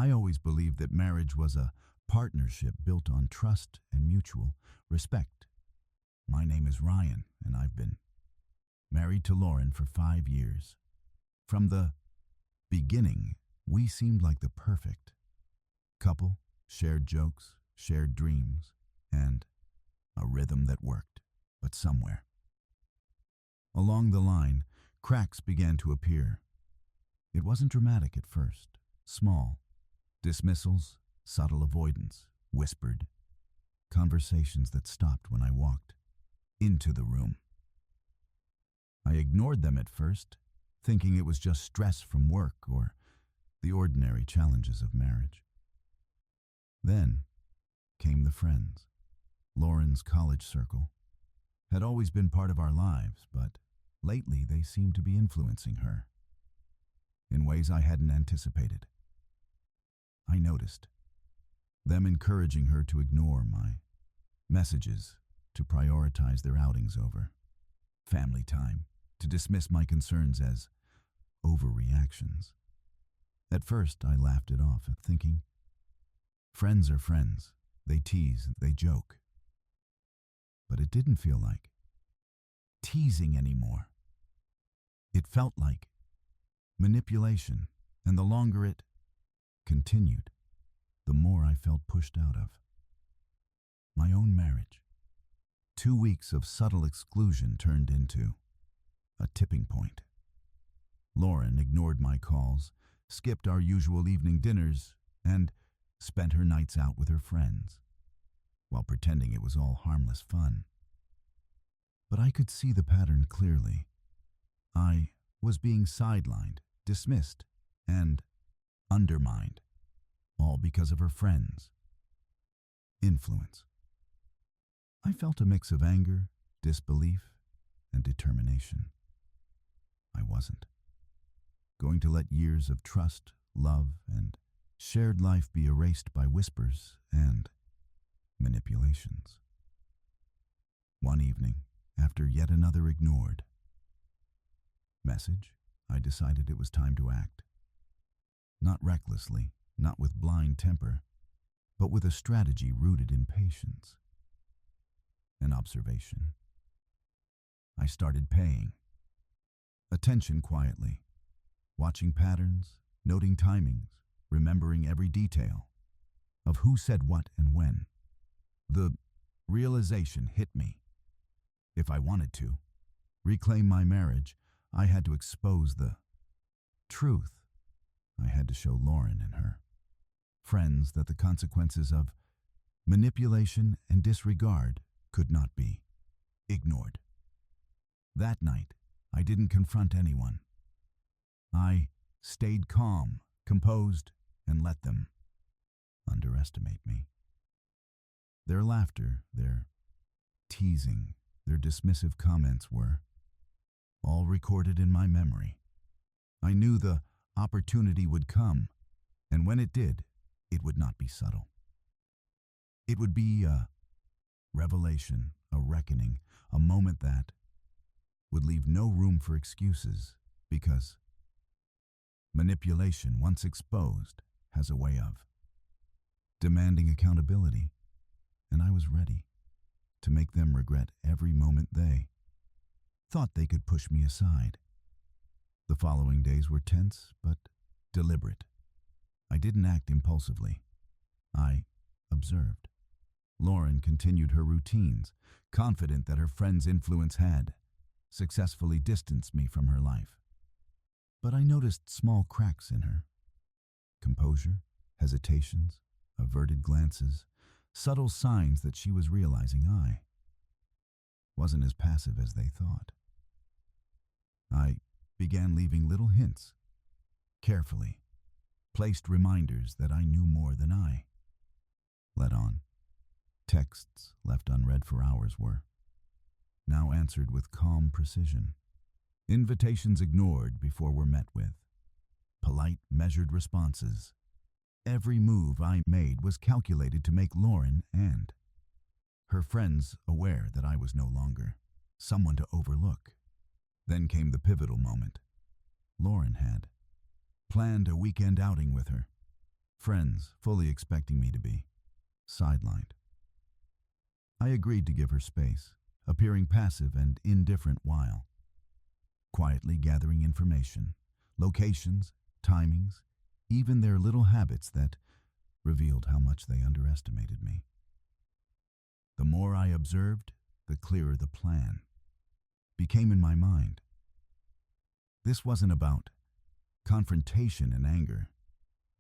I always believed that marriage was a partnership built on trust and mutual respect. My name is Ryan, and I've been married to Lauren for 5 years. From the beginning, we seemed like the perfect couple, shared jokes, shared dreams, and a rhythm that worked, but somewhere along the line, cracks began to appear. It wasn't dramatic at first, small dismissals, subtle avoidance, whispered conversations that stopped when I walked into the room. I ignored them at first, thinking it was just stress from work or the ordinary challenges of marriage. Then came the friends. Lauren's college circle had always been part of our lives, but lately they seemed to be influencing her in ways I hadn't anticipated. I noticed them encouraging her to ignore my messages, to prioritize their outings over family time, to dismiss my concerns as overreactions. At first, I laughed it off, thinking, friends are friends. They tease, they joke. But it didn't feel like teasing anymore. It felt like manipulation, and the longer it continued, the more I felt pushed out of my own marriage. 2 weeks of subtle exclusion turned into a tipping point. Lauren ignored my calls, skipped our usual evening dinners, and spent her nights out with her friends, while pretending it was all harmless fun. But I could see the pattern clearly. I was being sidelined, dismissed, and undermined, all because of her friends' influence. I felt a mix of anger, disbelief, and determination. I wasn't going to let years of trust, love, and shared life be erased by whispers and manipulations. One evening, after yet another ignored message, I decided it was time to act. Not recklessly, not with blind temper, but with a strategy rooted in patience and observation. I started paying attention quietly, watching patterns, noting timings, remembering every detail of who said what and when. The realization hit me. If I wanted to reclaim my marriage, I had to expose the truth. I had to show Lauren and her friends that the consequences of manipulation and disregard could not be ignored. That night, I didn't confront anyone. I stayed calm, composed, and let them underestimate me. Their laughter, their teasing, their dismissive comments were all recorded in my memory. I knew the opportunity would come, and when it did, it would not be subtle. It would be a revelation, a reckoning, a moment that would leave no room for excuses, because manipulation, once exposed, has a way of demanding accountability, and I was ready to make them regret every moment they thought they could push me aside. The following days were tense but deliberate. I didn't act impulsively. I observed. Lauren continued her routines, confident that her friend's influence had successfully distanced me from her life. But I noticed small cracks in her. Composure, hesitations, averted glances, subtle signs that she was realizing I wasn't as passive as they thought. I began leaving little hints, carefully, placed reminders that I knew more than I let on. Texts left unread for hours were now answered with calm precision. Invitations ignored before were met with polite, measured responses. Every move I made was calculated to make Lauren and her friends aware that I was no longer someone to overlook. Then came the pivotal moment. Lauren had planned a weekend outing with her friends fully expecting me to be sidelined. I agreed to give her space, appearing passive and indifferent while quietly gathering information, locations, timings, even their little habits that revealed how much they underestimated me. The more I observed, the clearer the plan became in my mind. This wasn't about confrontation and anger.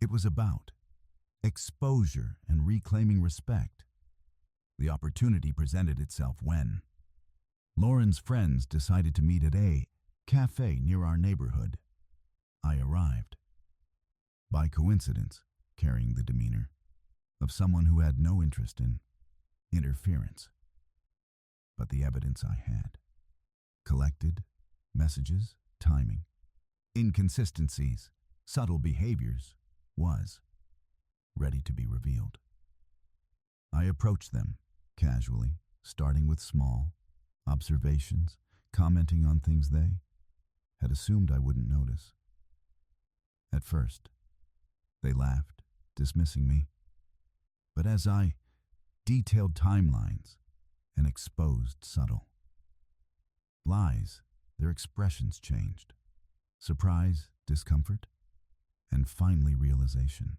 It was about exposure and reclaiming respect. The opportunity presented itself when Lauren's friends decided to meet at a cafe near our neighborhood. I arrived, by coincidence, carrying the demeanor of someone who had no interest in interference. But the evidence I had, collected, messages, timing, inconsistencies, subtle behaviors, was ready to be revealed. I approached them casually, starting with small observations, commenting on things they had assumed I wouldn't notice. At first, they laughed, dismissing me. But as I detailed timelines and exposed subtle lies, their expressions changed. Surprise, discomfort, and finally realization.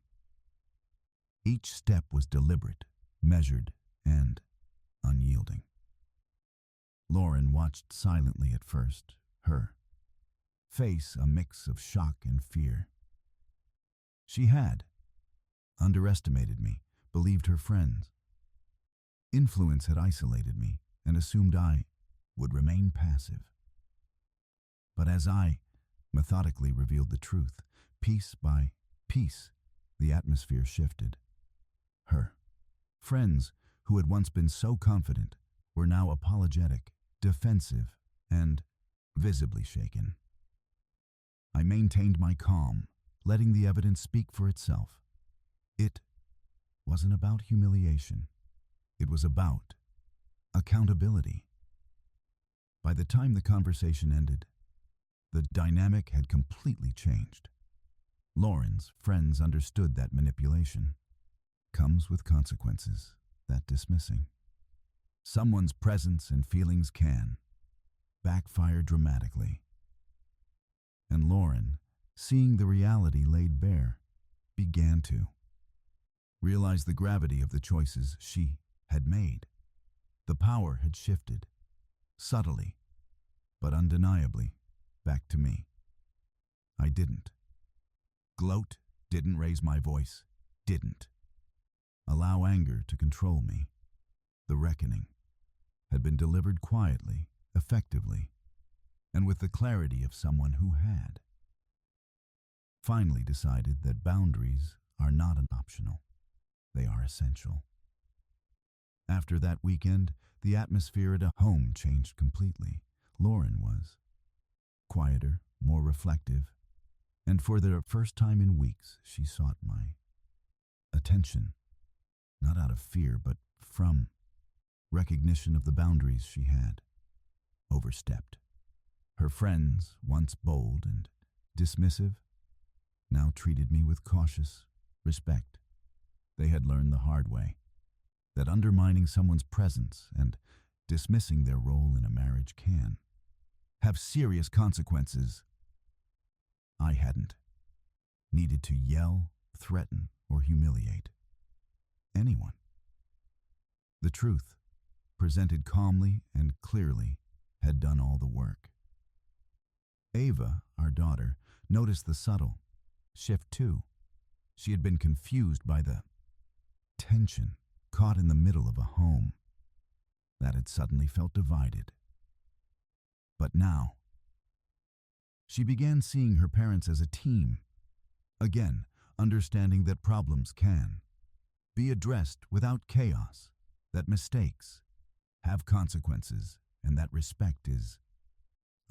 Each step was deliberate, measured, and unyielding. Lauren watched silently at first, her face a mix of shock and fear. She had underestimated me, believed her friends. Influence had isolated me and assumed I would remain passive. But as I methodically revealed the truth, piece by piece, the atmosphere shifted. Her friends, who had once been so confident, were now apologetic, defensive, and visibly shaken. I maintained my calm, letting the evidence speak for itself. It wasn't about humiliation. It was about accountability. By the time the conversation ended, the dynamic had completely changed. Lauren's friends understood that manipulation comes with consequences that dismissing someone's presence and feelings can backfire dramatically. And Lauren, seeing the reality laid bare, began to realize the gravity of the choices she had made. The power had shifted, subtly, but undeniably, back to me. I didn't gloat, didn't raise my voice, didn't allow anger to control me. The reckoning had been delivered quietly, effectively, and with the clarity of someone who had finally decided that boundaries are not an optional, they are essential. After that weekend, the atmosphere at home changed completely. Lauren was quieter, more reflective, and for the first time in weeks, she sought my attention, not out of fear, but from recognition of the boundaries she had overstepped. Her friends, once bold and dismissive, now treated me with cautious respect. They had learned the hard way that undermining someone's presence and dismissing their role in a marriage can have serious consequences. I hadn't needed to yell, threaten, or humiliate anyone. The truth, presented calmly and clearly, had done all the work. Ava, our daughter, noticed the subtle shift too. She had been confused by the tension caught in the middle of a home that had suddenly felt divided. But now, she began seeing her parents as a team, again understanding that problems can be addressed without chaos, that mistakes have consequences, and that respect is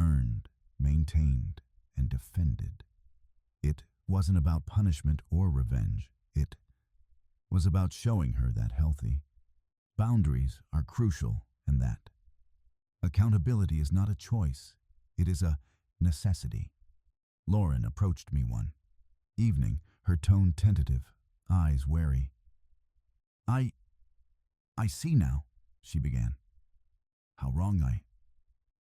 earned, maintained, and defended. It wasn't about punishment or revenge. It was about showing her that healthy boundaries are crucial and that accountability is not a choice, it is a necessity. Lauren approached me one evening, her tone tentative, eyes wary. I see now, she began, how wrong I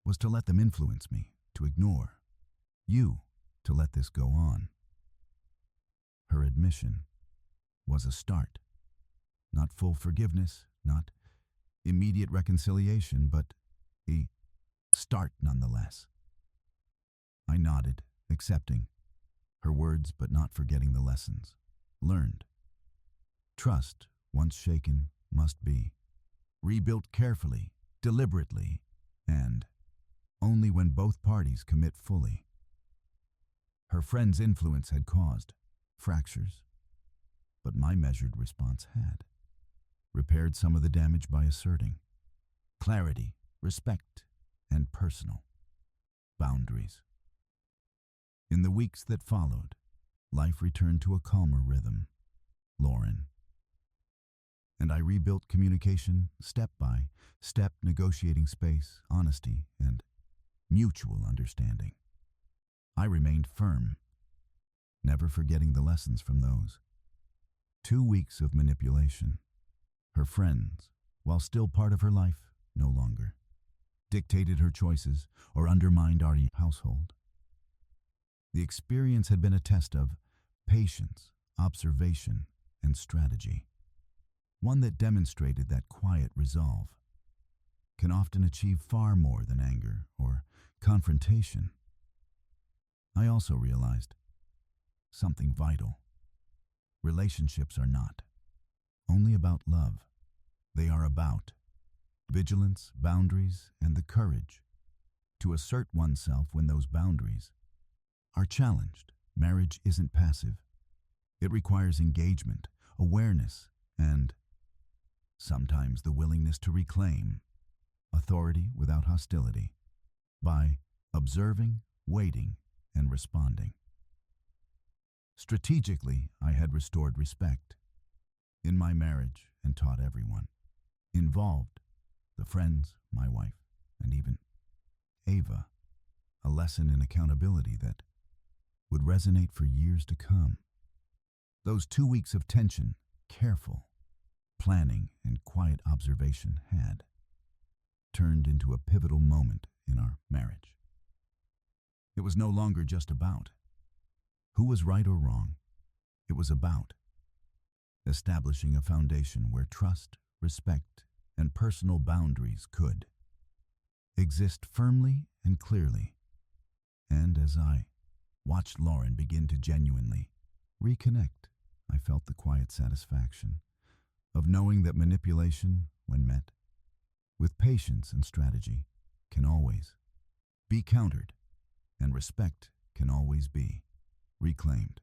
was to let them influence me, to ignore you, to let this go on. Her admission was a start. Not full forgiveness, not immediate reconciliation, but a start nonetheless. I nodded, accepting her words but not forgetting the lessons learned. Trust, once shaken, must be rebuilt carefully, deliberately, and only when both parties commit fully. Her friend's influence had caused fractures, but my measured response had repaired some of the damage by asserting clarity, respect, and personal boundaries. In the weeks that followed, life returned to a calmer rhythm. Lauren and I rebuilt communication step by step, negotiating space, honesty, and mutual understanding. I remained firm, never forgetting the lessons from those 2 weeks of manipulation. Her friends, while still part of her life, no longer dictated her choices or undermined our household. The experience had been a test of patience, observation, and strategy, one that demonstrated that quiet resolve can often achieve far more than anger or confrontation. I also realized something vital. Relationships are not only about love. They are about vigilance, boundaries, and the courage to assert oneself when those boundaries are challenged. Marriage isn't passive. It requires engagement, awareness, and sometimes the willingness to reclaim authority without hostility by observing, waiting, and responding. Strategically, I had restored respect in my marriage and taught everyone involved, the friends, my wife, and even Ava, a lesson in accountability that would resonate for years to come. Those 2 weeks of tension, careful planning, and quiet observation had turned into a pivotal moment in our marriage. It was no longer just about who was right or wrong. It was about establishing a foundation where trust, respect, and personal boundaries could exist firmly and clearly. And as I watched Lauren begin to genuinely reconnect, I felt the quiet satisfaction of knowing that manipulation, when met with patience and strategy, can always be countered, and respect can always be reclaimed.